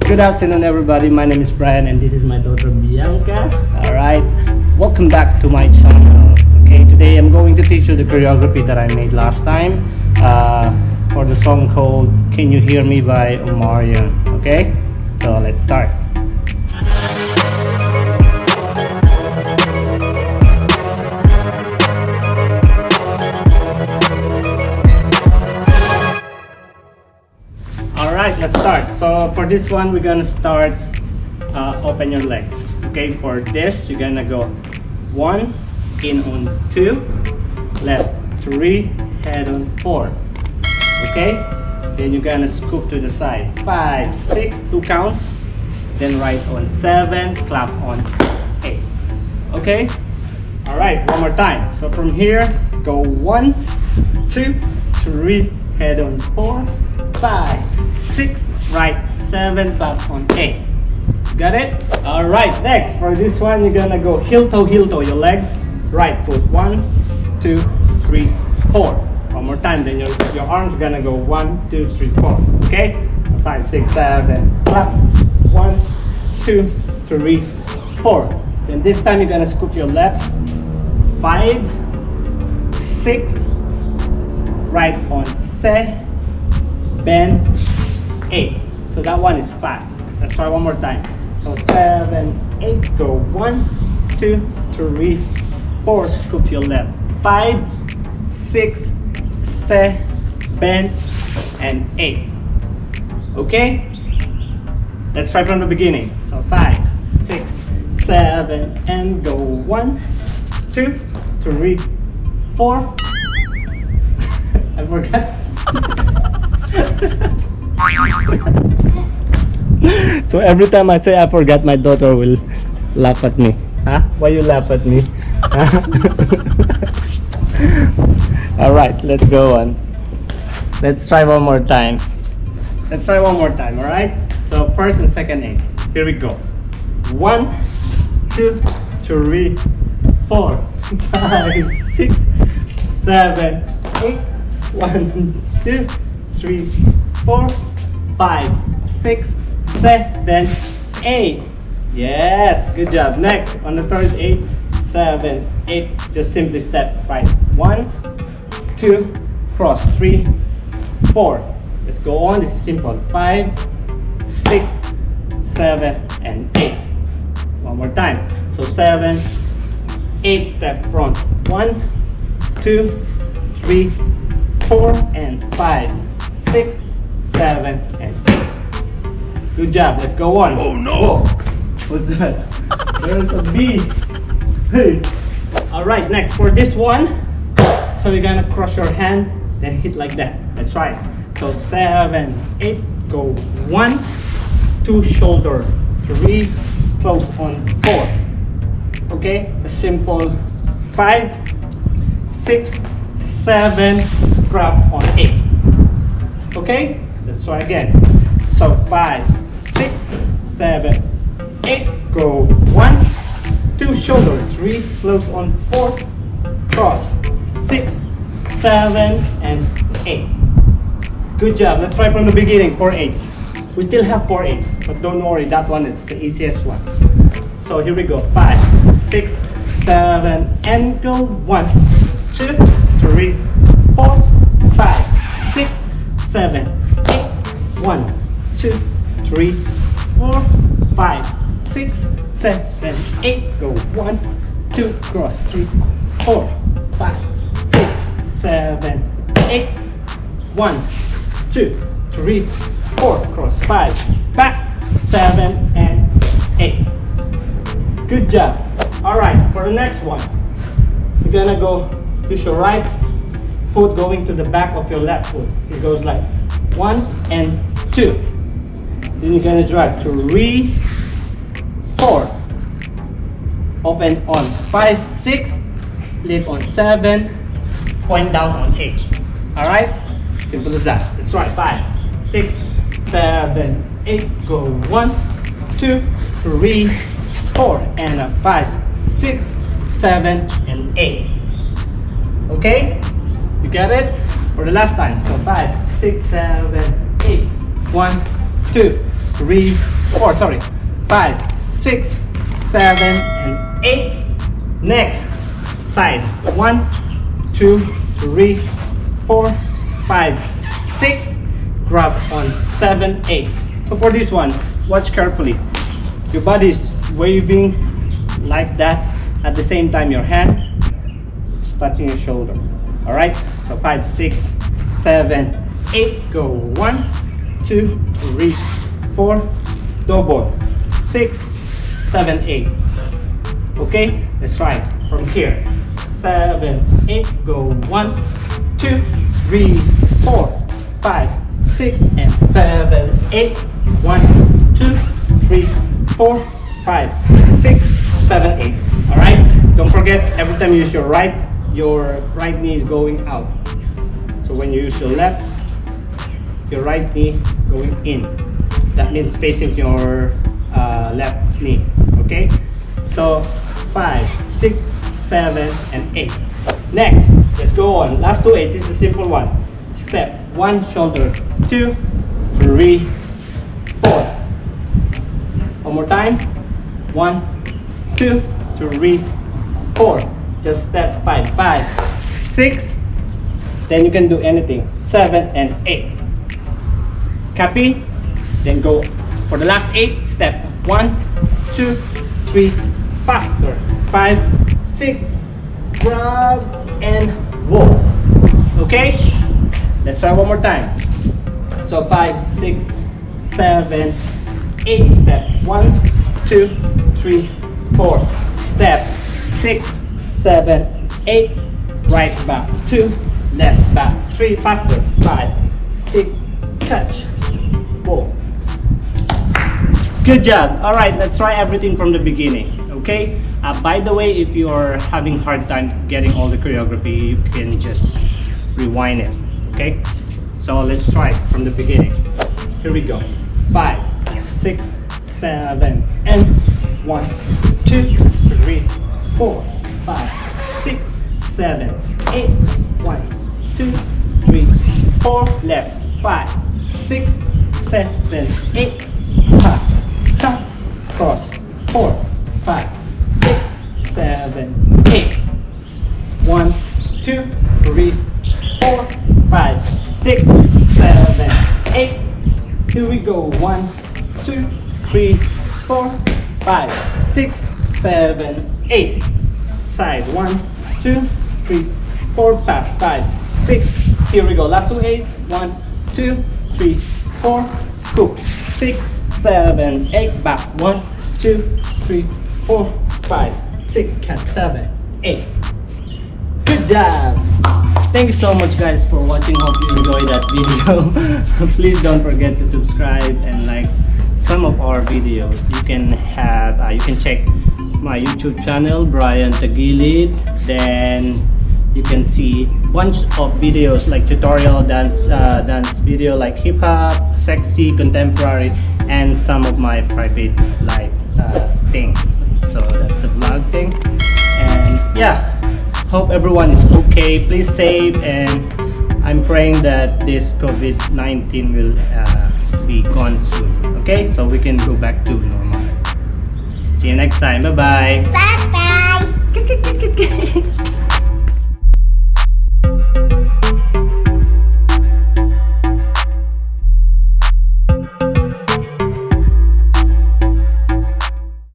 Good afternoon, everybody. My name is Brian, and this is my daughter Bianca. All right, welcome back to my channel. Okay, today I'm going to teach you the choreography that I made last time for the song called "Can You Hear Me" by Omarion. Okay, so let's start. Alright, let's start. So for this one, we're gonna start open your legs. Okay, for this, you're gonna go 1, in on 2, left 3, head on 4. Okay, then you're gonna scoop to the side 5, 6, 2 counts, then right on 7, clap on 8. Okay, alright, one more time. So from here, go 1, 2, 3, head on 4, 5, 6, right 7, clap on 8. Got it? Alright, next for this one, you're gonna go heel toe, your legs, right foot 1, 2, 3, 4. One more time, then your arms gonna go 1, 2, 3, 4. Okay? 5, 6, 7, clap. 1, 2, 3, 4. Then this time you're gonna scoop your left 5, 6, right on 7, bend 8. So that one is fast. Let's try one more time. So 7, 8, go 1, 2, 3, 4, scoop your left 5, 6, 7, and 8. Okay? Let's try from the beginning. So 5, 6, 7, and go 1, 2, 3, 4. I forgot. So every time I say I forgot, my daughter will laugh at me. Huh? Why you laugh at me? Alright, let's go on. Let's try one more time. Alright? So first and second eights. Here we go. 1, 2, 3, 4, 5, 6, 7, 8. 1, 2, 3, 4, 5, 6, 7, 8. Yes, good job. Next, on the third 8, 7, 8, just simply step right. 1, 2, cross 3, 4. Let's go on. This is simple. 5, 6, 7, and 8. One more time. So 7, 8, step front. 1, 2, 3, 4, and 5, 6, 7, and 8. Good job. Let's go on. Oh no! Whoa. What's that? There's a bee. Hey. Alright, next for this one. So you're gonna cross your hand, then hit like that. Let's try it. So 7, 8, go 1, 2, shoulder, 3, close on 4. Okay, a simple 5, 6, 7, grab on 8. Okay, let's try again. So 5, 6, 7, 8, go 1, 2, shoulder, 3, close on 4, cross 6, 7, and 8. Good job. Let's try from the beginning. 4 8s. We still have 4 8s, but don't worry, that one is the easiest one. So here we go. 5, 6, 7, and go 1, 2, 3, 4, 5, 6, 7, 8. 1, 2, 3, 4, 5, 6, 7, 8. Go 1, 2, cross 3, 4, 5, 6, 7, 8. 1, 2, 3, 4, cross 5, back 7, and 8. Good job. Alright, for the next one, you're gonna go use your right foot going to the back of your left foot. It goes like 1 and 2. Then you're gonna drag 3, 4. Open on 5, 6. Lift on 7. Point down on 8. Alright? Simple as that. Let's try 5, 6, 7, 8. Go 1, 2, 3, 4. And a 5, 6, 7, and 8. Okay? You get it? For the last time. So 5, 6, 7, 8. 1, 2, 3, 4, sorry, 5, 6, 7, and 8. Next side, 1, 2, 3, 4, 5, 6. Grab on 7, 8. So for this one, watch carefully. Your body is waving like that. At the same time, your hand is touching your shoulder. All right. So 5, 6, 7, 8. Go 1, 2, 3, 4. Double. 6, 7, 8. Okay. Let's try from here. 7, 8. Go 1, 2, 3, 4, 5, 6, and 7, 8. 1, 2, 3, 4, 5, 6, 7, 8. All right. Don't forget, every time you use your right knee is going out. So when you use your right knee going in. That means facing your left knee. Okay. So 5, 6, 7, and 8. Next, let's go on. Last to 8. This is a simple one. Step 1, shoulder 2, 3, 4. One more time. 1, 2, 3, 4. Just step 5, 5, 6. Then you can do anything. 7 and 8. Copy? Then go for the last 8. Step 1, 2, 3. Faster. 5, 6. Grab and whoa. Okay? Let's try one more time. So 5, 6, 7, 8. Step 1, 2, 3, 4. Step 6, 7, 8. Right back 2, left back 3. Faster. 5, 6. Catch. Whoa. Good job. All right, let's try everything from the beginning. Okay. By the way, if you are having hard time getting all the choreography, you can just rewind it. Okay. So let's try from the beginning. Here we go. 5, 6, 7, and 1, 2, 3, 4, 5, 6, 7, 8. 1, 2, 3, 4. Left. 5, 6, 7, 8. Ha, ha. Cross. 4, 5, 6, 7, 8. 1, 2, 3, 4, 5, 6, 7, 8. Here we go. 1, 2, 3, 4, 5, 6, 7, 8. Side. 1, 2, 3, 4, pass. 5, 6. Here we go. Last 2 8s. 1, 2, 3, 4. Scoop. 6, 7, 8. Back. 1, 2, 3, 4, 5, 6. Cat. 7, 8. Good job. Thank you so much, guys, for watching. Hope you enjoyed that video. Please don't forget to subscribe and like some of our videos. You can check my YouTube channel, Bryan Taguilid. Then you can see bunch of videos like tutorial dance video like hip hop, sexy, contemporary, and some of my private life thing. So that's the vlog thing. And yeah. Hope everyone is okay. Please save, and I'm praying that this COVID-19 will be gone soon. Okay, so we can go back to normal. See you next time. Bye bye. Bye bye.